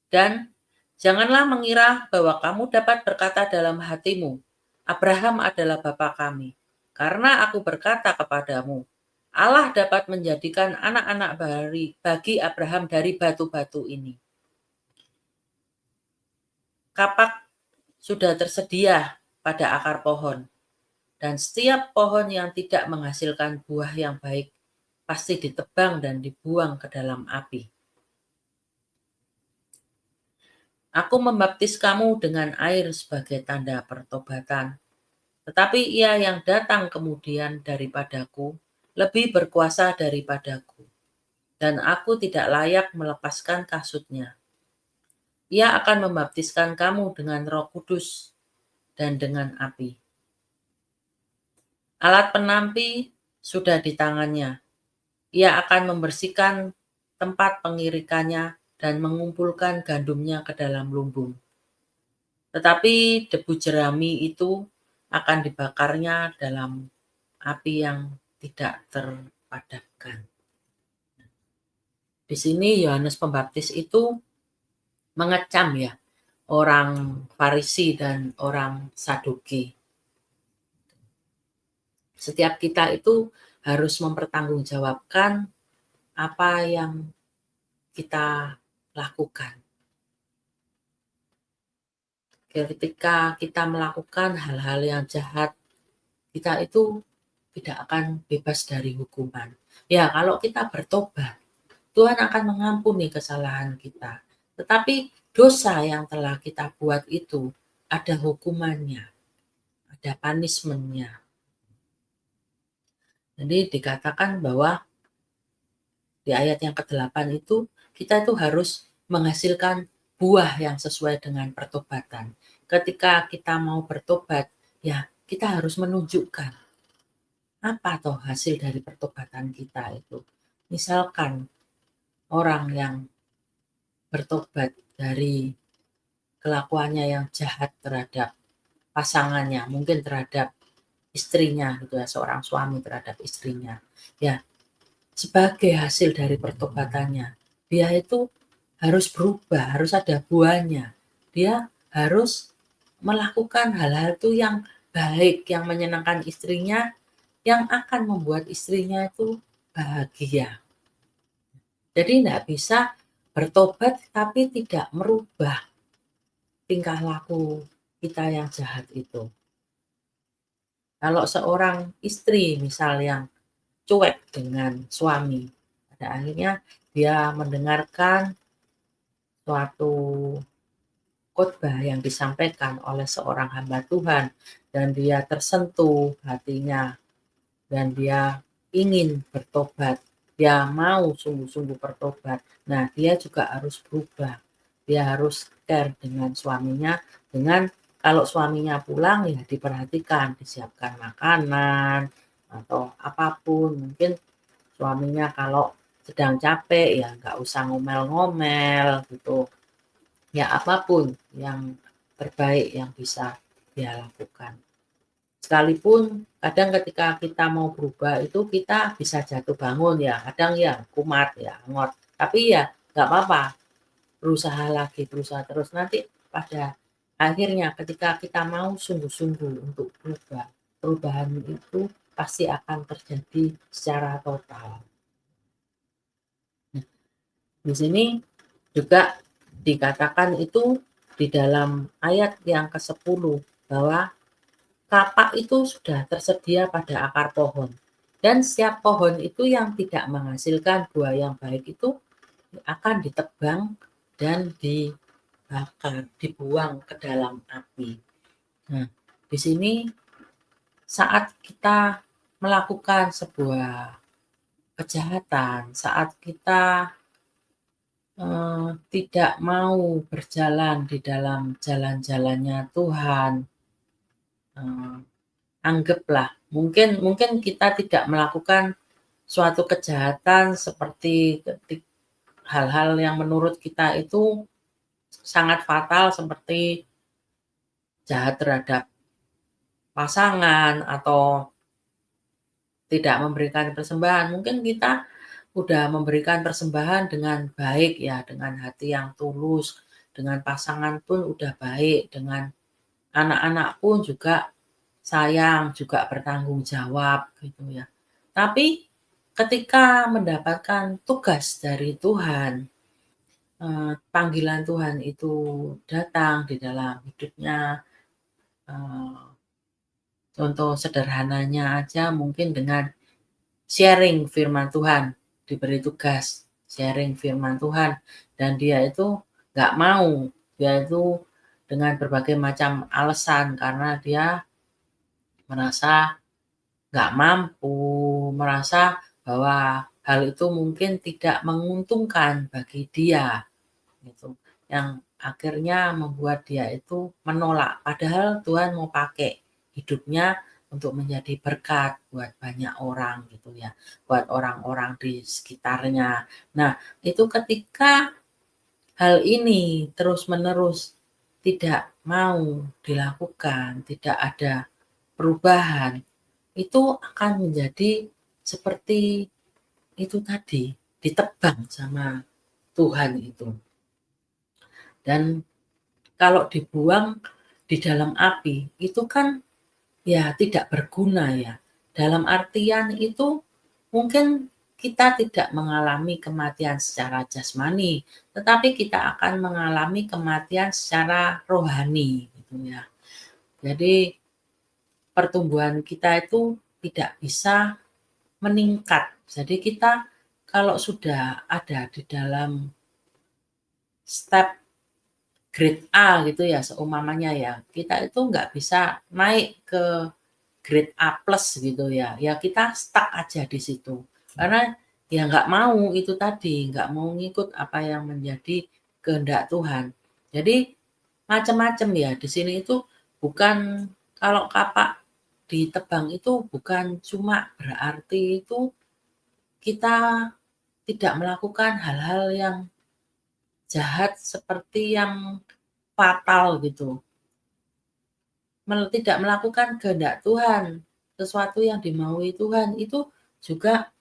Dan janganlah mengira bahwa kamu dapat berkata dalam hatimu, Abraham adalah bapa kami. Karena aku berkata kepadamu, Allah dapat menjadikan anak-anak bagi Abraham dari batu-batu ini. Kapak sudah tersedia pada akar pohon, dan setiap pohon yang tidak menghasilkan buah yang baik pasti ditebang dan dibuang ke dalam api. Aku membaptis kamu dengan air sebagai tanda pertobatan. Tetapi ia yang datang kemudian daripadaku lebih berkuasa daripadaku, dan aku tidak layak melepaskan kasutnya. Ia akan membaptiskan kamu dengan Roh Kudus dan dengan api. Alat penampi sudah di tangannya. Ia akan membersihkan tempat pengirikannya dan mengumpulkan gandumnya ke dalam lumbung. Tetapi debu jerami itu akan dibakarnya dalam api yang tidak terpadamkan. Di sini Yohanes Pembaptis itu mengecam ya orang Farisi dan orang Saduki. Setiap kita itu harus mempertanggungjawabkan apa yang kita lakukan. Ketika kita melakukan hal-hal yang jahat, kita itu tidak akan bebas dari hukuman. Ya, kalau kita bertobat, Tuhan akan mengampuni kesalahan kita. Tetapi dosa yang telah kita buat itu ada hukumannya, ada punishment-nya. Jadi dikatakan bahwa di ayat yang ke-8 itu kita itu harus menghasilkan buah yang sesuai dengan pertobatan. Ketika kita mau bertobat, ya kita harus menunjukkan apa toh hasil dari pertobatan kita itu. Misalkan orang yang bertobat dari kelakuannya yang jahat terhadap pasangannya, mungkin terhadap istrinya gitu ya, seorang suami terhadap istrinya. Ya, sebagai hasil dari pertobatannya, dia itu harus berubah, harus ada buahnya. Dia harus melakukan hal-hal itu yang baik, yang menyenangkan istrinya, yang akan membuat istrinya itu bahagia. Jadi tidak bisa bertobat tapi tidak merubah tingkah laku kita yang jahat itu. Kalau seorang istri misal yang cuek dengan suami, pada akhirnya dia mendengarkan suatu khotbah yang disampaikan oleh seorang hamba Tuhan dan dia tersentuh hatinya dan dia ingin bertobat, dia mau sungguh-sungguh bertobat. Nah, dia juga harus berubah. Dia harus care dengan suaminya dengan Kalau suaminya pulang ya diperhatikan, disiapkan makanan atau apapun. Mungkin suaminya kalau sedang capek ya nggak usah ngomel-ngomel gitu. Ya apapun yang terbaik yang bisa dia lakukan. Sekalipun kadang ketika kita mau berubah itu kita bisa jatuh bangun ya, kadang ya kumat ya, ngot. Tapi ya nggak apa-apa, berusaha lagi, berusaha terus. Nanti pada akhirnya ketika kita mau sungguh-sungguh untuk berubah, perubahan itu pasti akan terjadi secara total. Nah, di sini juga dikatakan itu di dalam ayat yang ke-10 bahwa kapak itu sudah tersedia pada akar pohon. Dan setiap pohon itu yang tidak menghasilkan buah yang baik itu akan ditebang dan dibakar, dibuang ke dalam api. Nah, di sini saat kita melakukan sebuah kejahatan, saat kita tidak mau berjalan di dalam jalan-jalannya Tuhan, eh, anggaplah mungkin mungkin kita tidak melakukan suatu kejahatan seperti hal-hal yang menurut kita itu sangat fatal seperti jahat terhadap pasangan atau tidak memberikan persembahan. Mungkin kita udah memberikan persembahan dengan baik ya, dengan hati yang tulus, dengan pasangan pun udah baik, dengan anak-anak pun juga sayang, juga bertanggung jawab gitu ya. Tapi ketika mendapatkan tugas dari Tuhan, panggilan Tuhan itu datang di dalam hidupnya, eee, contoh sederhananya aja mungkin dengan sharing firman Tuhan, diberi tugas sharing firman Tuhan dan dia itu nggak mau, dia itu dengan berbagai macam alasan karena dia merasa nggak mampu, merasa bahwa hal itu mungkin tidak menguntungkan bagi dia, gitu. Yang akhirnya membuat dia itu menolak, padahal Tuhan mau pakai hidupnya untuk menjadi berkat buat banyak orang gitu ya, buat orang-orang di sekitarnya. Nah, itu ketika hal ini terus-menerus tidak mau dilakukan, tidak ada perubahan, itu akan menjadi seperti itu tadi, ditebang sama Tuhan itu. Dan kalau dibuang di dalam api, itu kan ya tidak berguna ya. Dalam artian itu mungkin kita tidak mengalami kematian secara jasmani, tetapi kita akan mengalami kematian secara rohani gitu ya. Jadi pertumbuhan kita itu tidak bisa meningkat. Jadi kita kalau sudah ada di dalam step grade A gitu ya seumpamanya ya, kita itu nggak bisa naik ke grade A plus gitu ya, ya kita stuck aja di situ. Karena ya nggak mau itu tadi, nggak mau ngikut apa yang menjadi kehendak Tuhan. Jadi macam-macam ya di sini itu bukan kalau kapak ditebang itu bukan cuma berarti itu kita tidak melakukan hal-hal yang jahat seperti yang fatal gitu. Tidak melakukan kehendak Tuhan, sesuatu yang dimaui Tuhan itu juga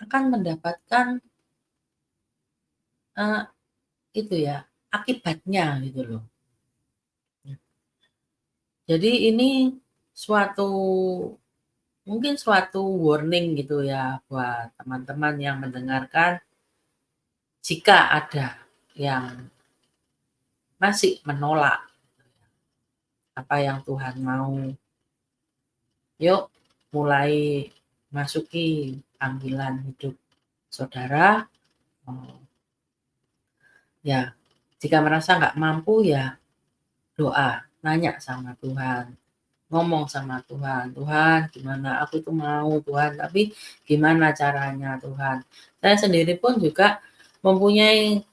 akan mendapatkan eh, itu ya akibatnya gitu loh. Jadi ini suatu mungkin suatu warning gitu ya buat teman-teman yang mendengarkan jika ada yang masih menolak apa yang Tuhan mau. Yuk mulai masuki panggilan hidup saudara. Ya, jika merasa nggak mampu ya doa, nanya sama Tuhan, ngomong sama Tuhan, "Tuhan gimana? Aku tuh mau Tuhan, tapi gimana caranya Tuhan?" Saya sendiri pun juga mempunyai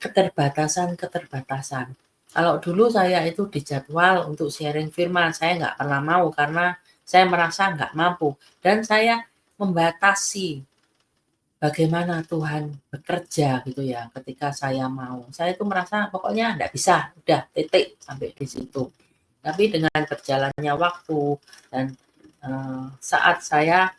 keterbatasan-keterbatasan. Kalau dulu saya itu dijadwal untuk sharing firman, saya nggak pernah mau karena saya merasa nggak mampu dan saya membatasi bagaimana Tuhan bekerja gitu ya ketika saya mau. Saya itu merasa pokoknya nggak bisa, udah titik sampai di situ. Tapi dengan berjalannya waktu dan saat saya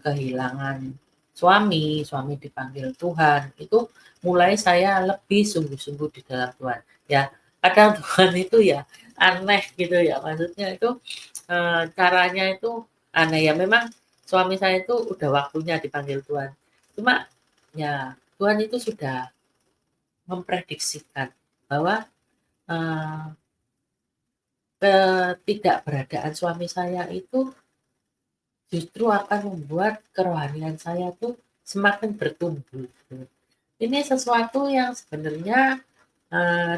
kehilangan suami dipanggil Tuhan, itu mulai saya lebih sungguh-sungguh di dalam Tuhan. Ya, kadang Tuhan itu ya aneh gitu ya, maksudnya itu caranya itu aneh ya. Memang suami saya itu udah waktunya dipanggil Tuhan. Cuma ya Tuhan itu sudah memprediksikan bahwa eh, ketidakberadaan suami saya itu justru akan membuat kerohanian saya tuh semakin bertumbuh. Ini sesuatu yang sebenarnya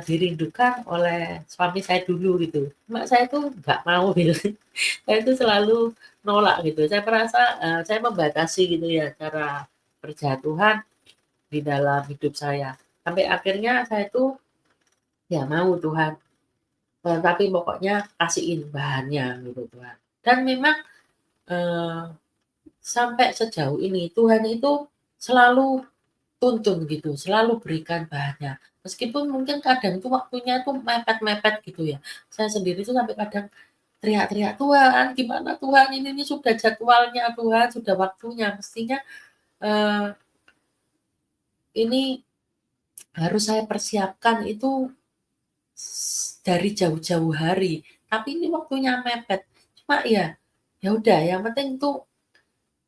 dirindukan oleh suami saya dulu gitu. Cuma saya tuh nggak mau gitu. Saya itu selalu nolak gitu. Saya merasa saya membatasi gitu ya cara kerja Tuhan di dalam hidup saya. Sampai akhirnya saya tuh ya mau Tuhan, tapi pokoknya kasihin bahannya gitu Tuhan. Dan memang eh, sampai sejauh ini Tuhan itu selalu tuntun gitu, selalu berikan bahannya. Meskipun mungkin kadang itu waktunya tuh mepet-mepet gitu ya. Saya sendiri tuh sampai kadang teriak-teriak, "Tuhan, gimana Tuhan? Ini sudah jadwalnya Tuhan, sudah waktunya. Mestinya eh, ini harus saya persiapkan itu dari jauh-jauh hari. Tapi ini waktunya mepet." Cuma ya, ya udah. Yang penting tuh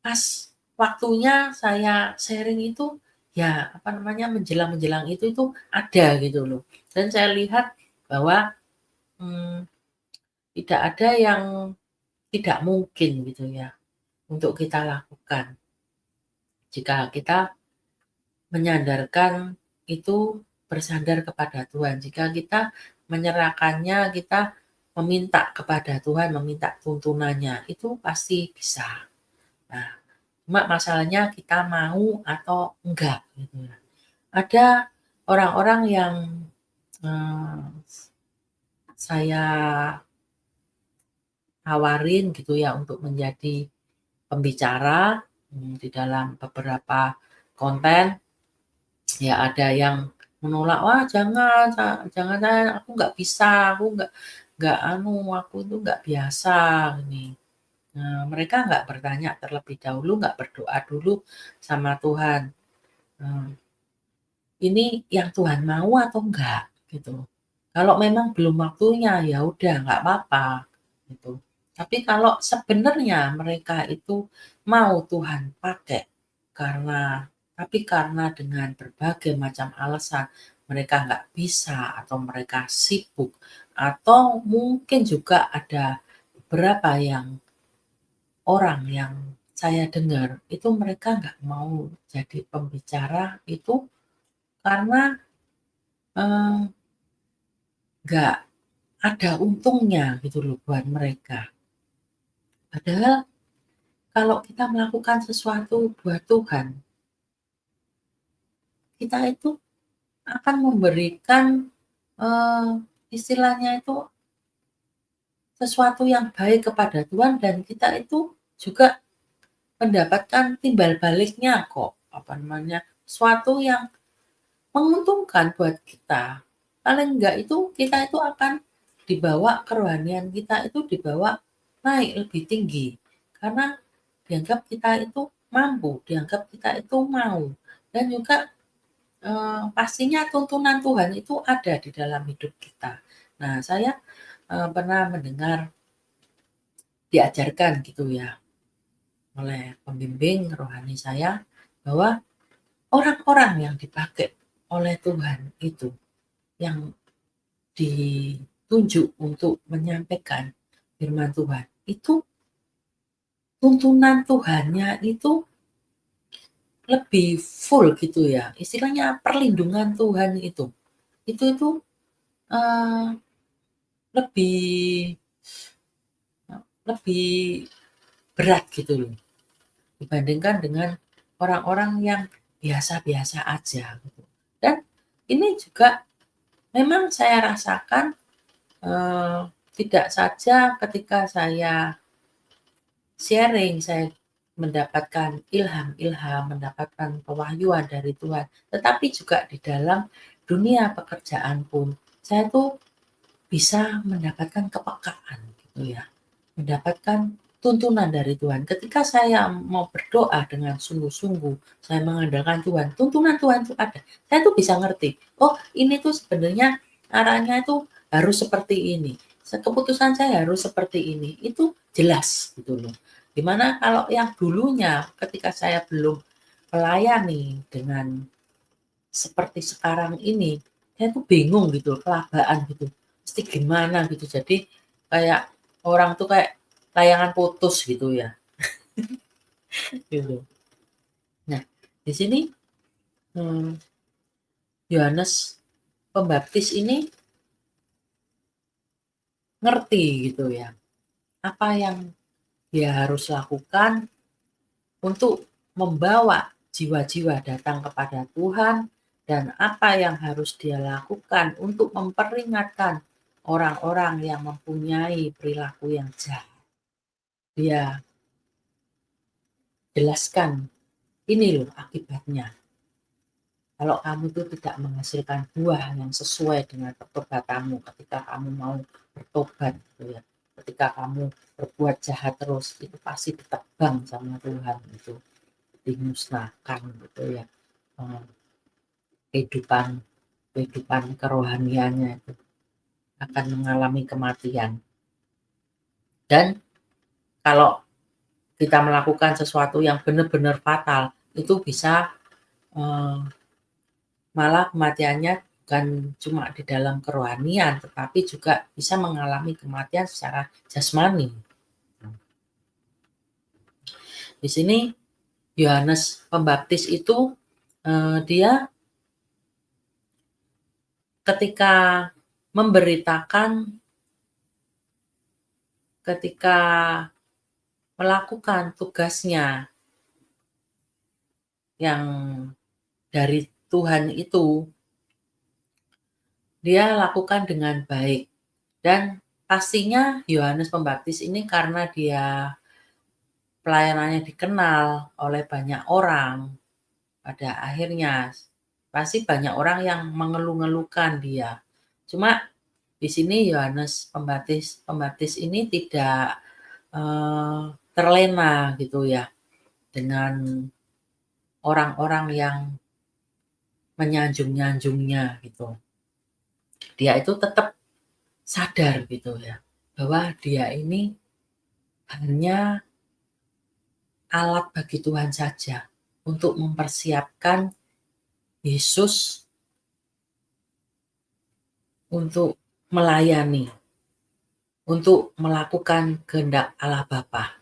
pas waktunya saya sharing itu ya apa namanya menjelang-menjelang itu ada gitu loh. Dan saya lihat bahwa hmm, tidak ada yang tidak mungkin gitu ya untuk kita lakukan jika kita menyandarkan itu bersandar kepada Tuhan. Jika kita menyerahkannya, kita meminta kepada Tuhan, meminta tuntunannya, itu pasti bisa. Nah, cuma masalahnya kita mau atau enggak gitu ya. Ada orang-orang yang eh, saya tawarin gitu ya untuk menjadi pembicara di dalam beberapa konten. Ya ada yang menolak, "Wah jangan, jangan aku nggak bisa, aku aku itu nggak biasa," ini. Nah, mereka nggak bertanya terlebih dahulu, nggak berdoa dulu sama Tuhan. Eee, ini yang Tuhan mau atau enggak, gitu. Kalau memang belum waktunya, ya udah nggak apa-apa, gitu. Tapi kalau sebenarnya mereka itu mau Tuhan pakai karena karena dengan berbagai macam alasan mereka nggak bisa atau mereka sibuk atau mungkin juga ada beberapa yang orang yang saya dengar itu mereka nggak mau jadi pembicara itu karena eh, nggak ada untungnya gitu loh buat mereka. Padahal kalau kita melakukan sesuatu buat Tuhan, kita itu akan memberikan eh, istilahnya itu sesuatu yang baik kepada Tuhan dan kita itu juga mendapatkan timbal baliknya kok. Apa namanya? Sesuatu yang menguntungkan buat kita. Paling enggak itu kita itu akan dibawa kerohanian kita itu dibawa naik lebih tinggi. Karena dianggap kita itu mampu, dianggap kita itu mau. Dan juga pastinya tuntunan Tuhan itu ada di dalam hidup kita. Nah, saya pernah mendengar diajarkan gitu ya oleh pembimbing rohani saya bahwa orang-orang yang dipakai oleh Tuhan itu yang ditunjuk untuk menyampaikan firman Tuhan itu tuntunan Tuhannya itu lebih full gitu ya istilahnya perlindungan Tuhan itu uh, lebih lebih berat gitu loh dibandingkan dengan orang-orang yang biasa-biasa aja gitu. Dan ini juga memang saya rasakan, tidak saja ketika saya sharing, saya mendapatkan ilham-ilham, mendapatkan pewahyuan dari Tuhan, tetapi juga di dalam dunia pekerjaan pun, saya tuh bisa mendapatkan kepekaan gitu ya, mendapatkan tuntunan dari Tuhan. Ketika saya mau berdoa dengan sungguh-sungguh, saya mengandalkan Tuhan, tuntunan Tuhan itu ada. Saya tuh bisa ngerti, oh ini tuh sebenarnya arahnya itu harus seperti ini, keputusan saya harus seperti ini, itu jelas gitu loh. Dimana kalau yang dulunya ketika saya belum melayani dengan seperti sekarang ini, saya tuh bingung gitu, kelabaan gitu, mesti gimana gitu. Jadi kayak orang tuh kayak layangan putus gitu ya, gitu. Nah, di sini Yohanes Pembaptis ini ngerti gitu ya, apa yang dia harus lakukan untuk membawa jiwa-jiwa datang kepada Tuhan dan apa yang harus dia lakukan untuk memperingatkan orang-orang yang mempunyai perilaku yang jahat. Dia jelaskan, ini loh akibatnya. Kalau kamu itu tidak menghasilkan buah yang sesuai dengan pertobatanmu, ketika kamu mau bertobat gitu ya. Ketika kamu berbuat jahat terus, itu pasti ditebang sama Tuhan itu, dimusnahkan gitu ya. Kehidupan kehidupan kerohaniannya itu akan mengalami kematian. Dan kalau kita melakukan sesuatu yang benar-benar fatal, itu bisa malah kematiannya bukan cuma di dalam kerohanian, tetapi juga bisa mengalami kematian secara jasmani. Di sini Yohanes Pembaptis itu dia ketika memberitakan, ketika melakukan tugasnya yang dari Tuhan itu, dia lakukan dengan baik. Dan pastinya Yohanes Pembaptis ini karena dia pelayanannya dikenal oleh banyak orang, pada akhirnya pasti banyak orang yang mengeluh-ngeluhkan dia. Cuma di sini Yohanes Pembaptis ini tidak terlena gitu ya dengan orang-orang yang menyanjung-nyanjungnya gitu. Dia itu tetap sadar gitu ya, bahwa dia ini hanya alat bagi Tuhan saja untuk mempersiapkan Yesus untuk melayani, untuk melakukan kehendak Allah Bapa.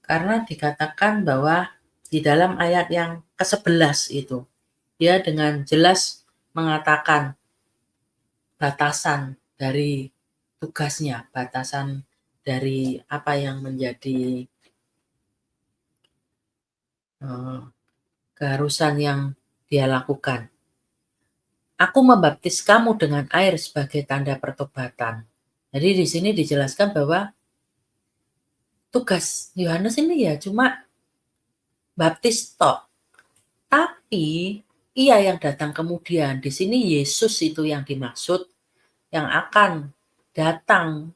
Karena dikatakan bahwa di dalam ayat yang ke-11 itu, dia dengan jelas mengatakan batasan dari tugasnya, batasan dari apa yang menjadi keharusan yang dia lakukan. Aku membaptis kamu dengan air sebagai tanda pertobatan. Jadi di sini dijelaskan bahwa tugas Yohanes ini ya cuma baptis tok. Tapi ia yang datang kemudian. Di sini Yesus itu yang dimaksud, yang akan datang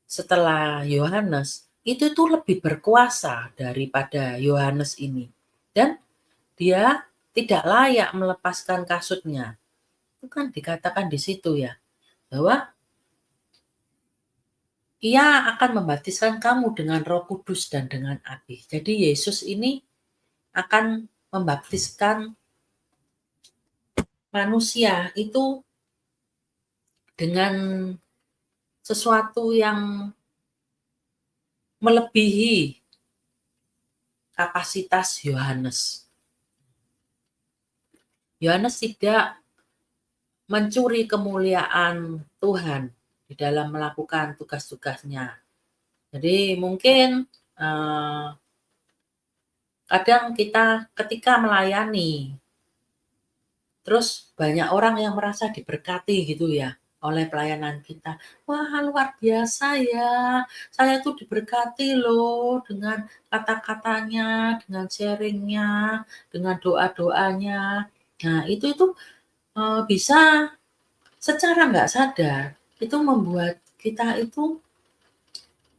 setelah Yohanes, itu tuh lebih berkuasa daripada Yohanes ini. Dan dia tidak layak melepaskan kasutnya. Itu kan dikatakan di situ ya, bahwa ia akan membaptiskan kamu dengan Roh Kudus dan dengan api. Jadi Yesus ini akan membaptiskan manusia itu dengan sesuatu yang melebihi kapasitas Yohanes. Yohanes tidak mencuri kemuliaan Tuhan di dalam melakukan tugas-tugasnya. Jadi mungkin kadang kita ketika melayani Terus banyak orang yang merasa diberkati gitu ya, oleh pelayanan kita. "Wah, luar biasa ya, saya tuh diberkati loh dengan kata-katanya, dengan sharing-nya, dengan doa-doanya." Nah, itu bisa secara nggak sadar, itu membuat kita itu,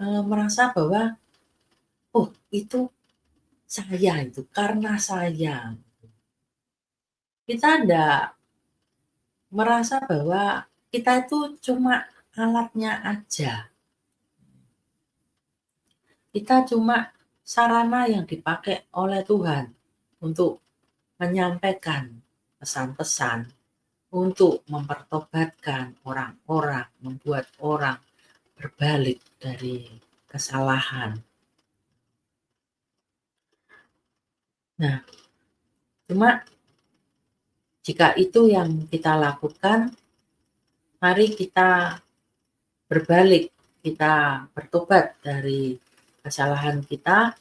merasa bahwa, "Oh, itu saya itu, karena saya." Kita ndak merasa bahwa kita itu cuma alatnya aja. Kita cuma sarana yang dipakai oleh Tuhan untuk menyampaikan pesan-pesan, untuk mempertobatkan orang-orang, membuat orang berbalik dari kesalahan. Nah, cuma jika itu yang kita lakukan, mari kita berbalik, kita bertobat dari kesalahan kita,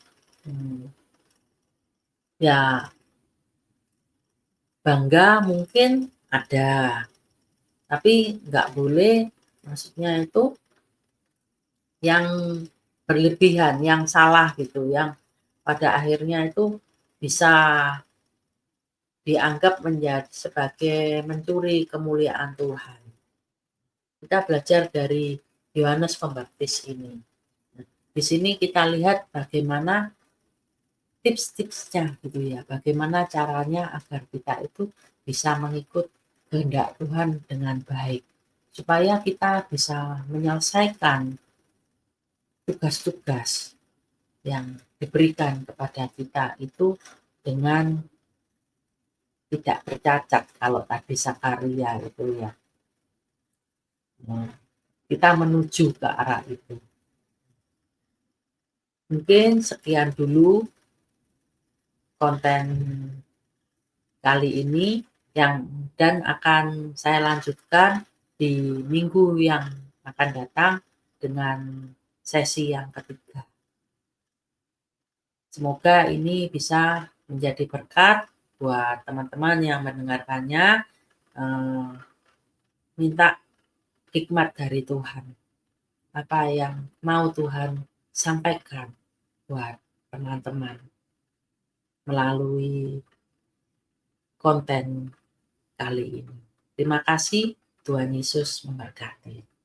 ya bangga mungkin ada, tapi nggak boleh maksudnya itu yang berlebihan, yang salah gitu, yang pada akhirnya itu bisa dianggap menjadi sebagai mencuri kemuliaan Tuhan. Kita belajar dari Yohanes Pembaptis ini. Di sini kita lihat bagaimana tips-tipsnya gitu ya, bagaimana caranya agar kita itu bisa mengikut kehendak Tuhan dengan baik, supaya kita bisa menyelesaikan tugas-tugas yang diberikan kepada kita itu dengan tidak bercacat kalau tadi Sakaria itu ya. Nah, kita menuju ke arah itu. Mungkin sekian dulu konten kali ini dan akan saya lanjutkan di minggu yang akan datang dengan sesi yang ketiga. Semoga ini bisa menjadi berkat buat teman-teman yang mendengarkannya, minta hikmat dari Tuhan. Apa yang mau Tuhan sampaikan buat teman-teman melalui konten kali ini. Terima kasih, Tuhan Yesus memberkati.